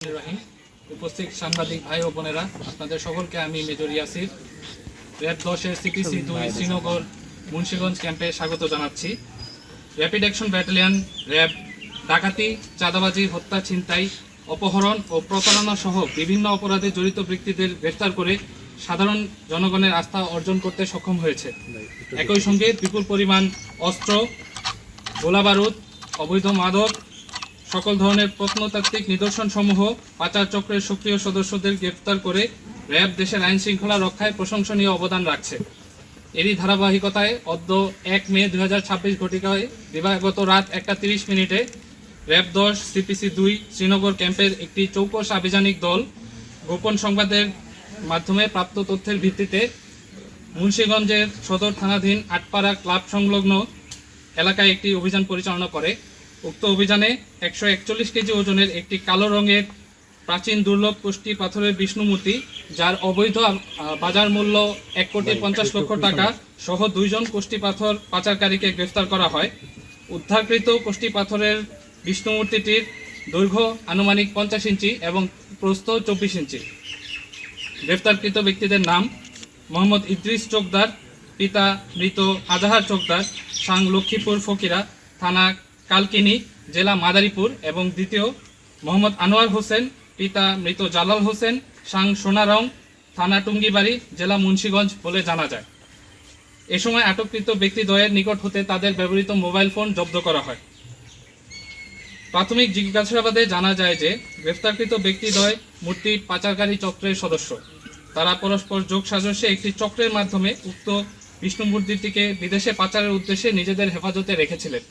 রহিম উপস্থিত সাংবাদিক ভাই ও বোনেরা, আপনাদের সকলকে আমি মেজর ইয়াসির র্যাব 10-এর সিপিসি 2 শ্রীনগর মুন্সিগঞ্জ ক্যাম্পে স্বাগত জানাচ্ছি। র্যাপিড অ্যাকশন ব্যাটালিয়ন র্যাব ডাকাতি, চাঁদাবাজি, হত্যা, ছিনতাই, অপহরণ ও প্রতারণা সহ বিভিন্ন অপরাধে জড়িত ব্যক্তিদের গ্রেফতার করে সাধারণ জনগণের আস্থা অর্জন করতে সক্ষম হয়েছে। একই সঙ্গে বিপুল পরিমাণ অস্ত্র, গোলাবারুদ, অবৈধ মাদক, সকল ধরনের প্রত্নতাত্ত্বিক নিদর্শনসমূহ পাচার চক্রের সক্রিয় সদস্যদের গ্রেফতার করে র্যাব দেশের আইন শৃঙ্খলা রক্ষায় প্রশংসনীয় অবদান রাখছে। এরই ধারাবাহিকতায় অদ্য 1 মে 2026 ঘটিকায় দিবাগত রাত 1:30 মিনিটে র্যাব 10 সিপিসি 2 শ্রীনগর ক্যাম্পের একটি চৌকস আভিযানিক দল গোপন সংবাদের মাধ্যমে প্রাপ্ত তথ্যের ভিত্তিতে মুন্সিগঞ্জের সদর থানাধীন আটপাড়া ক্লাব সংলগ্ন এলাকায় একটি অভিযান পরিচালনা করে। উক্ত অভিযানে 141 কেজি ওজনের একটি কালো রঙের প্রাচীন দুর্লভ কোষ্ঠী পাথরের বিষ্ণু মূর্তি, যার অবৈধ বাজার মূল্য 1,50,00,000 টাকা সহ 2 জন কোষ্ঠী পাথর পাচারকারীকে গ্রেফতার করা হয়। উদ্ধারকৃত কোষ্ঠী পাথরের বিষ্ণু মূর্তিটির দৈর্ঘ্য আনুমানিক 50 ইঞ্চি এবং প্রস্থ 24 ইঞ্চি। গ্রেফতারকৃত ব্যক্তিদের নাম: মোহাম্মদ ইদ্রিস চোকদার, পিতা মৃত আজাহার চোকদার, সাং লক্ষ্মীপুর ফকিরা, থানা কালকিনি, জেলা মাদারীপুর, এবং দ্বিতীয় মোহাম্মদ আনোয়ার হোসেন, পিতা মৃত জালাল হোসেন, সাং সোনারং, থানা টুঙ্গিবাড়ি, জেলা মুন্সিগঞ্জ বলে জানা যায়। এ সময় আটককৃত ব্যক্তিদ্বয়ের নিকট হতে তাদের ব্যবহৃত মোবাইল ফোন জব্দ করা হয়। প্রাথমিক জিজ্ঞাসাবাদে জানা যায় যে গ্রেফতারকৃত ব্যক্তিদ্বয় মূর্তি পাচারকারী চক্রের সদস্য। তারা পরস্পর যোগসাজশে একটি চক্রের মাধ্যমে উক্ত বিষ্ণু মূর্তিটিকে বিদেশে পাচারের উদ্দেশ্যে নিজেদের হেফাজতে রেখেছিলেন।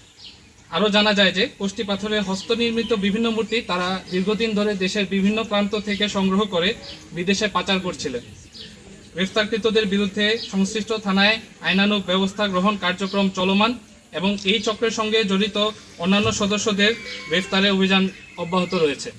আরও জানা যায় যে কোষ্ঠী পাথরের হস্তনির্মিত বিভিন্ন মূর্তি তারা দীর্ঘদিন ধরে দেশের বিভিন্ন প্রান্ত থেকে সংগ্রহ করে বিদেশে পাচার করছিলেন। গ্রেফতারকৃতদের বিরুদ্ধে সংশ্লিষ্ট থানায় আইনানুগ ব্যবস্থা গ্রহণ কার্যক্রম চলমান এবং এই চক্রের সঙ্গে জড়িত অন্যান্য সদস্যদের গ্রেফতারে অভিযান অব্যাহত রয়েছে।